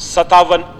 57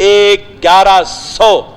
1100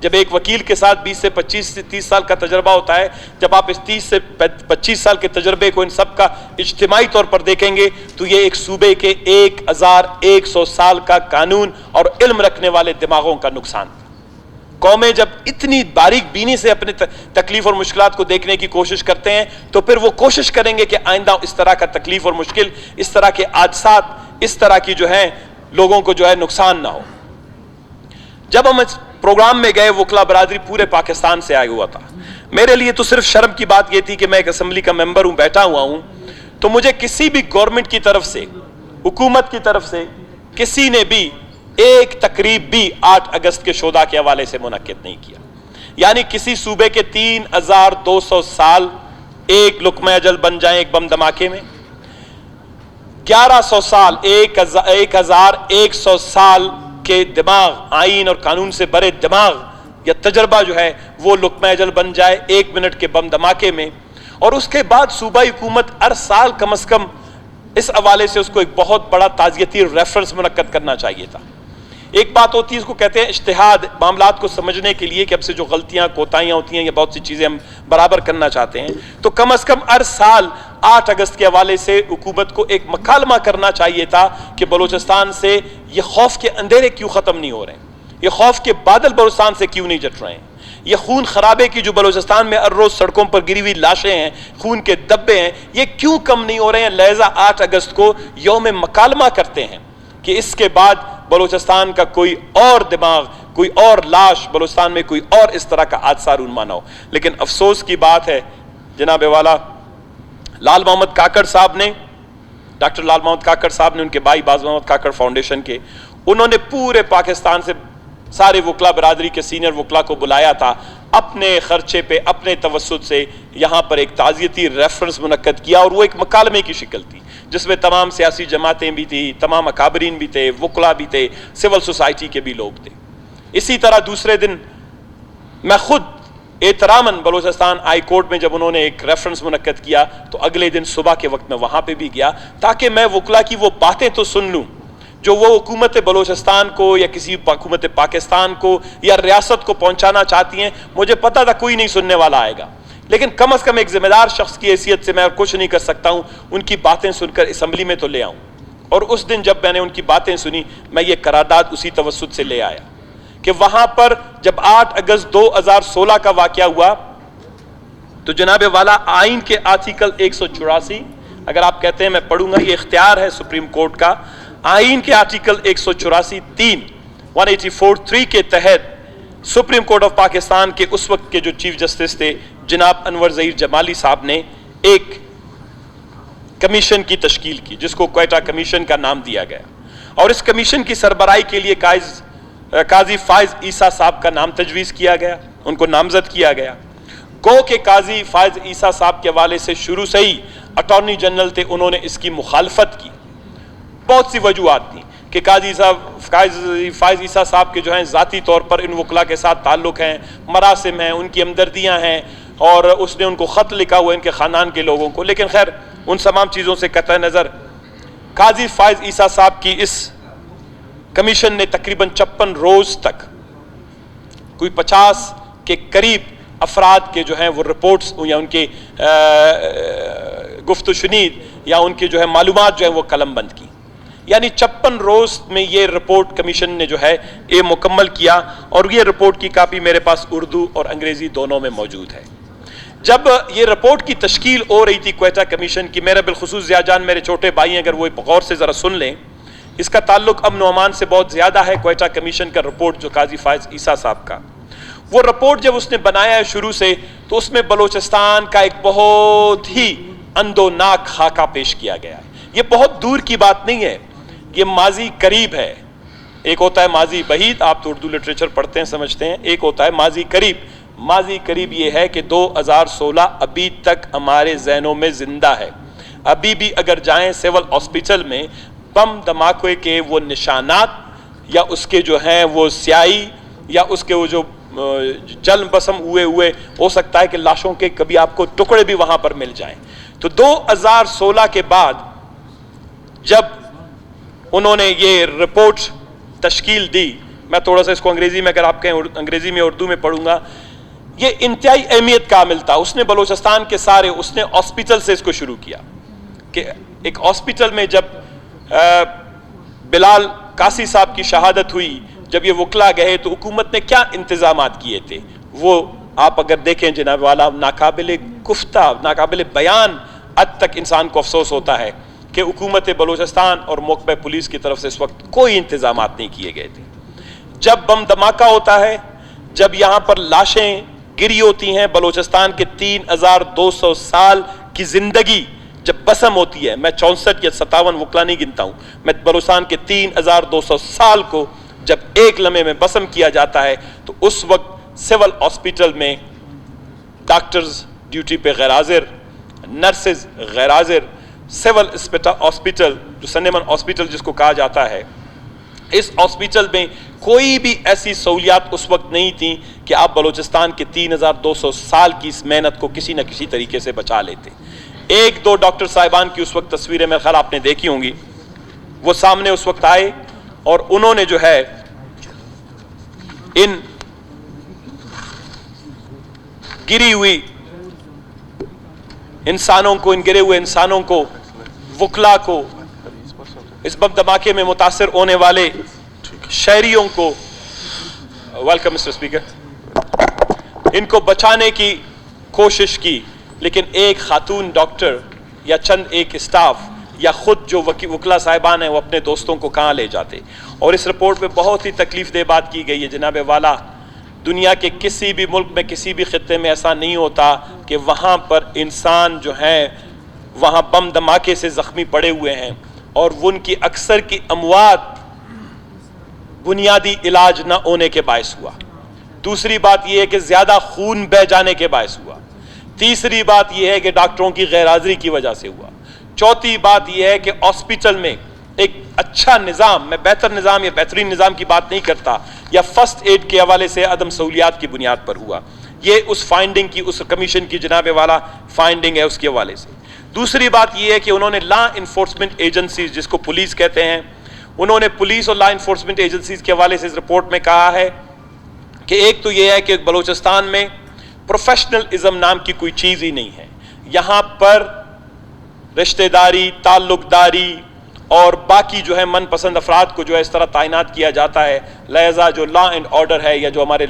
جب ایک وکیل کے ساتھ 20 سے 25 سے 30 سال کا تجربہ ہوتا ہے، جب آپ اس 30 سے 25 سال کے تجربے کو ان سب کا اجتماعی طور پر دیکھیں گے تو یہ ایک صوبے کے 1100 سال کا قانون اور علم رکھنے والے دماغوں کا نقصان تھا۔ قومیں جب اتنی باریک بینی سے اپنے تکلیف اور مشکلات کو دیکھنے کی کوشش کرتے ہیں تو پھر وہ کوشش کریں گے کہ آئندہ اس طرح کا تکلیف اور مشکل، اس طرح کے حادثات، اس طرح کی جو ہے لوگوں کو جو ہے نقصان نہ ہو۔ جب ہم اس پروگرام میں گئے، وکلا برادری پورے پاکستان سے آیا ہوا تھا۔ میرے لیے تو صرف شرم کی بات یہ تھی کہ میں ایک اسمبلی کا ممبر ہوں، بیٹھا ہوا ہوں، تو مجھے کسی بھی گورنمنٹ کی طرف سے، حکومت کی طرف سے کسی نے بھی ایک تقریب بھی 8 اگست کے شہداء کے حوالے سے منعقد نہیں کیا۔ یعنی کسی صوبے کے 3200 سال ایک لقمہ اجل بن جائیں ایک بم دھماکے میں، 1100 سال 1100 سال کے دماغ، آئین اور قانون سے بھرے دماغ یا تجربہ جو ہے وہ لقمہ اجل بن جائے 1 منٹ کے بم دھماکے میں، اور اس کے بعد صوبائی حکومت ہر سال کم از کم اس حوالے سے اس کو ایک بہت بڑا تعزیتی ریفرنس منعقد کرنا چاہیے تھا۔ ایک بات ہوتی ہے، اس کو کہتے ہیں اجتہاد، معاملات کو سمجھنے کے لیے کہ اب سے جو غلطیاں کوتاہیاں ہوتی ہیں یا بہت سی چیزیں ہم برابر کرنا چاہتے ہیں، تو کم از کم ہر سال 8 اگست کے حوالے سے حکومت کو ایک مکالمہ کرنا چاہیے تھا کہ بلوچستان سے یہ خوف کے اندھیرے کیوں ختم نہیں ہو رہے ہیں، یہ خوف کے بادل بلوچستان سے کیوں نہیں جٹ رہے ہیں، یہ خون خرابے کی جو بلوچستان میں ہر روز سڑکوں پر گری ہوئی لاشیں ہیں، خون کے دبے ہیں، یہ کیوں کم نہیں ہو رہے ہیں۔ لہذا 8 اگست کو یوم مکالمہ کرتے ہیں کہ اس کے بعد بلوچستان کا کوئی اور دماغ، کوئی اور لاش، بلوچستان میں کوئی اور اس طرح کا حادثہ رونما نہ ہو۔ لیکن افسوس کی بات ہے جناب والا، لال محمد کاکڑ صاحب نے، ڈاکٹر لال محمد کاکڑ صاحب نے، ان کے بھائی باز محمد کاکڑ فاؤنڈیشن کے، انہوں نے پورے پاکستان سے سارے وکلا برادری کے سینئر وکلا کو بلایا تھا، اپنے خرچے پہ، اپنے توسط سے یہاں پر ایک تعزیتی ریفرنس منعقد کیا، اور وہ ایک مکالمے کی شکل تھی جس میں تمام سیاسی جماعتیں بھی تھی، تمام اکابرین بھی تھے، وکلا بھی تھے، سول سوسائٹی کے بھی لوگ تھے۔ اسی طرح دوسرے دن میں خود احتراماً بلوچستان ہائی کورٹ میں جب انہوں نے ایک ریفرنس منعقد کیا تو اگلے دن صبح کے وقت میں وہاں پہ بھی گیا تاکہ میں وکلا کی وہ باتیں تو سن لوں جو وہ حکومت بلوچستان کو یا کسی حکومت پاکستان کو یا ریاست کو پہنچانا چاہتی ہیں۔ مجھے پتا تھا کوئی نہیں سننے والا آئے گا، لیکن کم از کم ایک ذمہ دار شخص کی حیثیت سے میں اور کچھ نہیں کر سکتا ہوں، ان کی باتیں سن کر اسمبلی میں تو لے آؤں۔ اور اس دن جب میں نے ان کی باتیں سنی، میں یہ قرارداد اسی توسط سے لے آیا کہ وہاں پر جب 8 اگست 2016 کا واقعہ ہوا تو جناب والا آئین کے آرٹیکل 184، اگر آپ کہتے ہیں میں پڑھوں گا، یہ اختیار ہے سپریم کورٹ کا، آئین کے آرٹیکل 184(3) 184(3) کے تحت سپریم کورٹ آف پاکستان کے اس وقت کے جو چیف جسٹس تھے جناب انور ظہیر جمالی صاحب نے ایک کمیشن کی تشکیل کی جس کو کوئٹہ کمیشن کا نام دیا گیا، اور اس کمیشن کی سربراہی کے لیے قاضی فائز عیسیٰ صاحب کا نام تجویز کیا گیا، ان کو نامزد کیا گیا۔ گو کہ قاضی فائز عیسیٰ صاحب کے حوالے سے شروع سے ہی اٹارنی جنرل تھے، انہوں نے اس کی مخالفت کی، بہت سی وجوہات تھیں کہ قاضی فائز عیسیٰ صاحب کے جو ہیں ذاتی طور پر ان وکلا کے ساتھ تعلق ہیں، مراسم ہیں، ان کی ہمدردیاں ہیں، اور اس نے ان کو خط لکھا ہوا ان کے خاندان کے لوگوں کو، لیکن خیر ان تمام چیزوں سے قطع نظر قاضی فائز عیسیٰ صاحب کی اس کمیشن نے تقریباً 56 روز تک کوئی 50 کے قریب افراد کے جو ہیں وہ رپورٹس یا ان کے گفت و شنید یا ان کے جو ہے معلومات جو ہیں وہ قلم بند کی، یعنی 56 روز میں یہ رپورٹ کمیشن نے جو ہے یہ مکمل کیا، اور یہ رپورٹ کی کاپی میرے پاس اردو اور انگریزی دونوں میں موجود ہے۔ جب یہ رپورٹ کی تشکیل ہو رہی تھی کوئٹہ کمیشن کی، میرا بالخصوص ضیاء جان میرے چھوٹے بھائی ہیں، اگر وہ غور سے ذرا سن لیں، اس کا تعلق امن و امان سے بہت زیادہ ہے۔ کوئٹہ کمیشن کا رپورٹ جو قاضی فائز عیسیٰ صاحب کا، وہ رپورٹ جب اس نے بنایا ہے شروع سے، تو اس میں بلوچستان کا ایک بہت ہی اندوناک خاکہ پیش کیا گیا ہے۔ یہ بہت دور کی بات نہیں ہے، یہ ماضی قریب ہے۔ ایک ہوتا ہے ماضی بعید، آپ تو اردو لٹریچر پڑھتے ہیں سمجھتے ہیں، ایک ہوتا ہے ماضی قریب۔ ماضی قریب یہ ہے کہ 2016 ابھی تک ہمارے ذہنوں میں زندہ ہے۔ ابھی بھی اگر جائیں سول ہاسپٹل میں بم دھماکے کے وہ نشانات یا اس کے جو ہیں وہ سیاہی یا اس کے وہ جو جل بسم ہوئے ہو سکتا ہے کہ لاشوں کے کبھی آپ کو ٹکڑے بھی وہاں پر مل جائیں۔ تو 2016 کے بعد جب انہوں نے یہ رپورٹ تشکیل دی میں تھوڑا سا اس کو انگریزی میں اگر آپ کہیں انگریزی میں اردو میں پڑھوں گا، یہ انتہائی اہمیت کا عامل تھا. اس نے بلوچستان کے سارے، اس نے ہاسپٹل سے اس کو شروع کیا کہ ایک ہاسپٹل میں جب بلال قاسی صاحب کی شہادت ہوئی، جب یہ وکلا گئے تو حکومت نے کیا انتظامات کیے تھے، وہ آپ اگر دیکھیں جناب والا، ناقابل گفتہ، ناقابل بیان حد تک انسان کو افسوس ہوتا ہے کہ حکومت بلوچستان اور موقع پولیس کی طرف سے اس وقت کوئی انتظامات نہیں کیے گئے تھے. جب بم دھماکہ ہوتا ہے، جب یہاں پر لاشیں گری ہوتی ہیں، بلوچستان کے 3200 سال کی زندگی جب بسم ہوتی ہے، میں 64 یا 57 وکلا نہیں گنتا ہوں، میں بلوچستان کے 3200 سال کو جب ایک لمحے میں بسم کیا جاتا ہے، تو اس وقت سول ہاسپٹل میں ڈاکٹرز ڈیوٹی پہ غیر حاضر، نرسز غیر حاضر، سول ہاسپٹل جو سنیمن ہاسپٹل جس کو کہا جاتا ہے، اس ہاسپٹل میں کوئی بھی ایسی سہولیات اس وقت نہیں تھیں کہ آپ بلوچستان کے 3200 سال کی اس محنت کو کسی نہ کسی طریقے سے بچا لیتے. ایک دو ڈاکٹر صاحبان کی اس وقت تصویریں میرے خیال آپ نے دیکھی ہوں گی، وہ سامنے اس وقت آئے اور انہوں نے جو ہے ان گری ہوئی انسانوں کو، ان گرے ہوئے انسانوں کو، وکلا کو، اس بم دھماکے میں متاثر ہونے والے شہریوں کو، ویلکم مسٹر اسپیکر، ان کو بچانے کی کوشش کی. لیکن ایک خاتون ڈاکٹر یا چند ایک اسٹاف یا خود جو وکلا صاحبان ہیں وہ اپنے دوستوں کو کہاں لے جاتے. اور اس رپورٹ میں بہت ہی تکلیف دہ بات کی گئی ہے جناب والا، دنیا کے کسی بھی ملک میں، کسی بھی خطے میں ایسا نہیں ہوتا کہ وہاں پر انسان جو ہیں وہاں بم دھماکے سے زخمی پڑے ہوئے ہیں اور ان کی اکثر کی اموات بنیادی علاج نہ ہونے کے باعث ہوا. دوسری بات یہ ہے کہ زیادہ خون بہہ جانے کے باعث ہوا. تیسری بات یہ ہے کہ ڈاکٹروں کی غیر حاضری کی وجہ سے ہوا. چوتھی بات یہ ہے کہ ہاسپٹل میں ایک اچھا نظام، میں بہتر نظام یا بہترین نظام کی بات نہیں کرتا، یا فرسٹ ایڈ کے حوالے سے عدم سہولیات کی بنیاد پر ہوا. یہ اس فائنڈنگ کی، اس کمیشن کی جناب والا فائنڈنگ ہے، اس کے حوالے سے. دوسری بات یہ ہے کہ انہوں نے لا انفورسمنٹ ایجنسیز جس کو پولیس کہتے ہیں، انہوں نے پولیس اور لا انفورسمنٹ ایجنسیز کے حوالے سے اس رپورٹ میں کہا ہے کہ ایک تو یہ ہے کہ بلوچستان میں پروفیشنلزم نام کی کوئی چیز ہی نہیں ہے. یہاں پر رشتہ داری، تعلق داری اور باقی جو ہے من پسند افراد کو جو ہے اس طرح تعینات کیا جاتا ہے، لہذا جو لا اینڈ آرڈر ہے یا جو ہمارے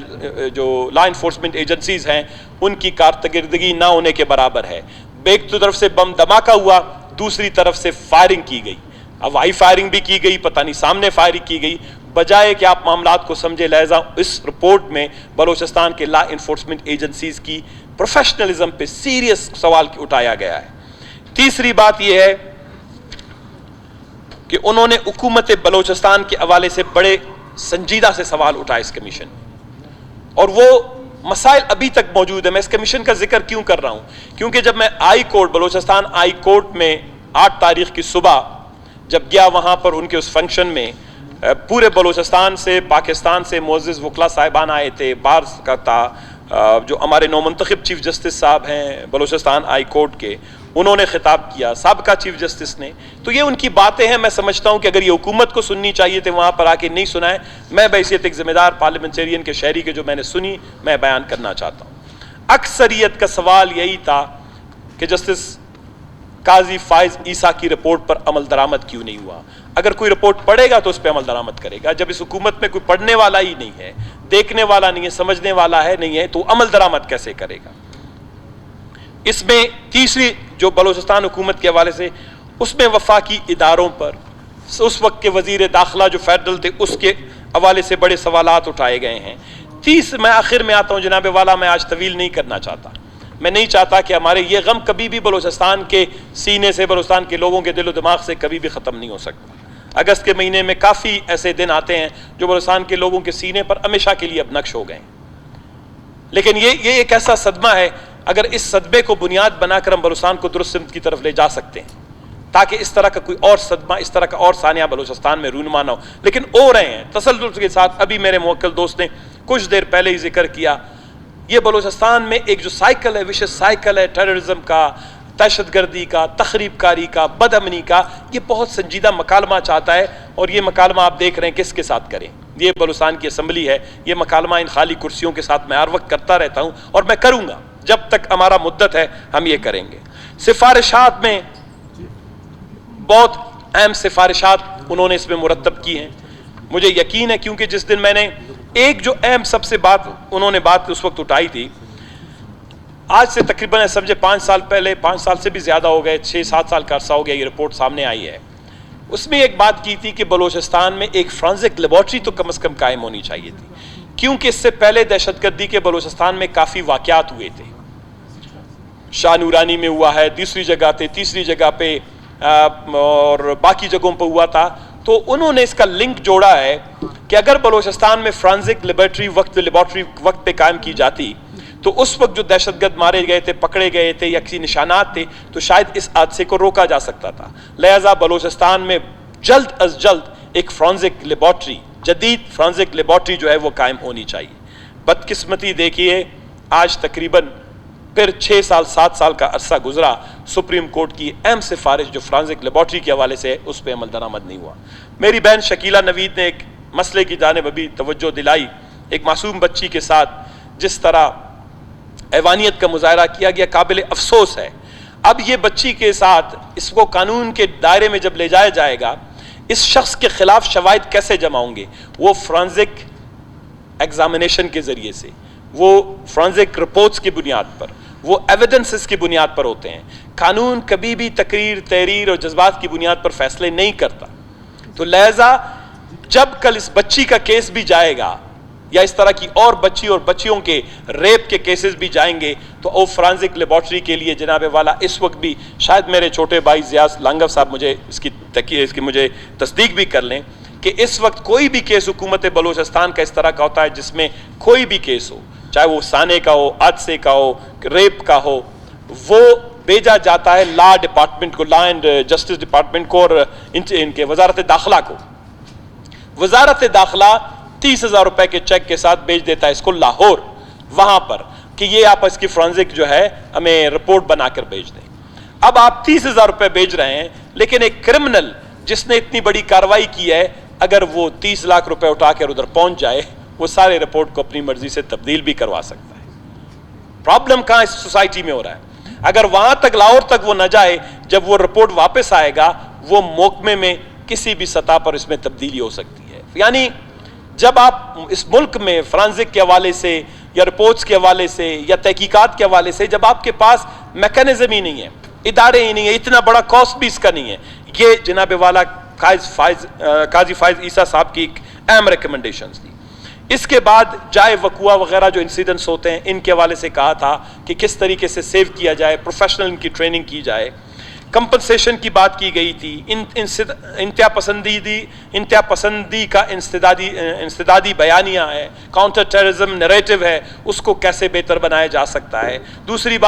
جو لا انفورسمنٹ ایجنسیز ہیں ان کی کارکردگی نہ ہونے کے برابر ہے. ایک تو طرف سے بم دھماکہ ہوا، دوسری طرف سے فائرنگ کی گئی، ہوائی فائرنگ بھی کی گئی، پتہ نہیں سامنے فائرنگ کی گئی، بجائے کہ آپ معاملات کو سمجھے. لہذا اس رپورٹ میں بلوچستان کے لا انفورسمنٹ ایجنسیز کی پروفیشنلزم پہ سیریس سوال اٹھایا گیا ہے. تیسری بات یہ ہے کہ انہوں نے حکومت بلوچستان کے حوالے سے بڑے سنجیدہ سے سوال اٹھائے اس کمیشن، اور وہ مسائل ابھی تک موجود ہیں. میں اس کمیشن کا ذکر کیوں کر رہا ہوں؟ کیونکہ جب میں high court, Balochistan high court میں 8 تاریخ کی صبح جب گیا، وہاں پر ان کے اس فنکشن میں پورے بلوچستان سے، پاکستان سے معزز وکلا صاحبان آئے تھے. بار کا تھا جو ہمارے نومنتخب چیف جسٹس صاحب ہیں بلوچستان ہائی کورٹ کے، انہوں نے خطاب کیا، سابقہ چیف جسٹس نے. تو یہ ان کی باتیں ہیں. میں سمجھتا ہوں کہ اگر یہ حکومت کو سننی چاہیے تھے، وہاں پر آ کے نہیں سنائے. میں بحیثیت ایک ذمہ دار پارلیمنٹیرین کے شہری کے جو میں نے سنی، میں بیان کرنا چاہتا ہوں. اکثریت کا سوال یہی تھا کہ جسٹس قاضی فائز عیسیٰ کی رپورٹ پر عمل درآمد کیوں نہیں ہوا. اگر کوئی رپورٹ پڑھے گا تو اس پہ عمل درآمد کرے گا. جب اس حکومت میں کوئی پڑھنے والا ہی نہیں ہے، دیکھنے والا نہیں ہے، سمجھنے والا ہے نہیں ہے، تو عمل درآمد کیسے کرے گا؟ اس میں تیسری جو بلوچستان حکومت کے حوالے سے، اس میں وفاقی اداروں پر اس وقت کے وزیر داخلہ جو فیڈرل تھے اس کے حوالے سے بڑے سوالات اٹھائے گئے ہیں. میں آخر میں آتا ہوں جناب والا، میں آج طویل نہیں کرنا چاہتا. میں نہیں چاہتا کہ ہمارے یہ غم کبھی بھی بلوچستان کے سینے سے، بلوچستان کے لوگوں کے دل و دماغ سے کبھی بھی ختم نہیں ہو سکتا. اگست کے مہینے میں کافی ایسے دن آتے ہیں جو بلوچستان کے لوگوں کے سینے پر ہمیشہ کے لیے اب نقش ہو گئے. لیکن یہ ایک ایسا صدمہ ہے، اگر اس صدمے کو بنیاد بنا کر ہم بلوچستان کو درست سمت کی طرف لے جا سکتے ہیں تاکہ اس طرح کا کوئی اور صدمہ، اس طرح کا اور سانحہ بلوچستان میں رونما نہ ہو. لیکن ہو رہے ہیں تسلسل کے ساتھ. ابھی میرے موکل دوست نے کچھ دیر پہلے ہی ذکر کیا، یہ بلوچستان میں ایک جو سائیکل ہے، وشس سائیکل ہے ٹیررزم کا، دہشت گردی کا، تخریب کاری کا، بد امنی کا، یہ بہت سنجیدہ مکالمہ چاہتا ہے. اور یہ مکالمہ آپ دیکھ رہے ہیں کس کے ساتھ کریں. یہ بلوچستان کی اسمبلی ہے، یہ مکالمہ ان خالی کرسیوں کے ساتھ میں ہر وقت کرتا رہتا ہوں اور میں کروں گا، جب تک ہمارا مدت ہے ہم یہ کریں گے۔ سفارشات میں بہت اہم سفارشات انہوں نے اس میں مرتب کی ہیں، مجھے یقین ہے کیونکہ جس دن میں نے ایک جو اہم سب سے انہوں نے بات اس وقت اٹھائی تھی، آج سے تقریباً سمجھے 5 سال پہلے، 5 سال سے بھی زیادہ ہو گئے، 6-7 سال کا عرصہ ہو گیا یہ رپورٹ سامنے آئی ہے، اس میں ایک بات کی تھی کہ بلوچستان میں ایک فرانزک لیبارٹری تو کم از کم قائم ہونی چاہیے تھی، کیونکہ اس سے پہلے دہشت گردی کے بلوچستان میں کافی واقعات ہوئے تھے، شاہ نورانی میں ہوا ہے، تیسری جگہ پہ اور باقی جگہوں پہ ہوا تھا، تو انہوں نے اس کا لنک جوڑا ہے کہ اگر بلوچستان میں فرانزک لیبارٹری وقت پہ قائم کی جاتی تو اس وقت جو دہشت گرد مارے گئے تھے، پکڑے گئے تھے یا کسی نشانات تھے تو شاید اس حادثے کو روکا جا سکتا تھا۔ لہٰذا بلوچستان میں جلد از جلد ایک فرانزک لیبارٹری، جدید فرانزک لیبارٹری جو ہے وہ قائم ہونی چاہیے۔ بدقسمتی دیکھیے آج تقریباً پھر 6-7 سال کا عرصہ گزرا، سپریم کورٹ کی اہم سفارش جو فرانزک لیبارٹری کے حوالے سے اس پہ عمل درآمد نہیں ہوا۔ میری بہن شکیلہ نوید نے ایک مسئلے کی جانب ابھی توجہ دلائی، ایک معصوم بچی کے ساتھ جس طرح حیوانیت کا مظاہرہ کیا گیا، قابل افسوس ہے۔ اب یہ بچی کے ساتھ اس کو قانون کے دائرے میں جب لے جایا جائے گا، اس شخص کے خلاف شواہد کیسے جمع ہوں گے؟ وہ فرانزک ایگزامینیشن کے ذریعے سے، وہ فرانزک رپورٹس کی بنیاد پر، وہ ایویڈنسز کی بنیاد پر ہوتے ہیں۔ قانون کبھی بھی تقریر، تحریر اور جذبات کی بنیاد پر فیصلے نہیں کرتا۔ تو لہذا جب کل اس بچی کا کیس بھی جائے گا یا اس طرح کی اور بچی اور بچیوں کے ریپ کے کیسز بھی جائیں گے تو او فرانزک لیبارٹری کے لیے جناب والا اس وقت بھی شاید میرے چھوٹے بھائی ضیاء لانگف صاحب مجھے اس کی مجھے تصدیق بھی کر لیں کہ اس وقت کوئی بھی کیس حکومت بلوچستان کا اس طرح کا ہوتا ہے جس میں کوئی بھی کیس ہو، چاہے وہ سانے کا ہو، حادثے کا ہو، ریپ کا ہو، وہ بھیجا جاتا ہے لا ڈپارٹمنٹ کو، لا اینڈ جسٹس ڈپارٹمنٹ کو اور ان کے وزارت داخلہ کو۔ وزارت داخلہ 30,000 روپے کے چیک کے ساتھ بھیج دیتا ہے اس کو لاہور، وہاں پر کہ یہ آپ اس کی فرانزک جو ہے ہمیں رپورٹ بنا کر بھیج دیں۔ اب آپ 30,000 روپے بھیج رہے ہیں، لیکن ایک کرمنل جس نے اتنی بڑی کاروائی کی ہے، اگر وہ 30 لاکھ روپے اٹھا کر ادھر پہنچ جائے، وہ سارے رپورٹ کو اپنی مرضی سے تبدیل بھی کروا سکتا ہے۔ پرابلم کہاں اس سوسائٹی میں ہو رہا ہے؟ اگر وہاں تک لاہور تک وہ نہ جائے، جب وہ رپورٹ واپس آئے گا، وہ محکمے میں کسی بھی سطح پر اس میں تبدیلی ہو سکتی ہے۔ یعنی جب آپ اس ملک میں فرانزک کے حوالے سے یا رپورٹس کے حوالے سے یا تحقیقات کے حوالے سے جب آپ کے پاس میکانزم ہی نہیں ہے، ادارے ہی نہیں ہے، اتنا بڑا کاسٹ بھی اس کا نہیں ہے، یہ جناب والا قاضی فائز عیسیٰ صاحب کی ایک اہم ریکمنڈیشنز تھی۔ اس کے بعد جائے وقوع وغیرہ جو انسیڈنٹس ہوتے ہیں ان کے حوالے سے کہا تھا کہ کس طریقے سے سیو کیا جائے، پروفیشنل ان کی ٹریننگ کی جائے، کمپنسیشن کی بات کی گئی تھی، انتہا پسندی کا انسدادی بیانیہ ہے، کاؤنٹر ٹیررزم نیریٹو ہے، اس کو کیسے بہتر بنایا جا سکتا ہے۔ دوسری بات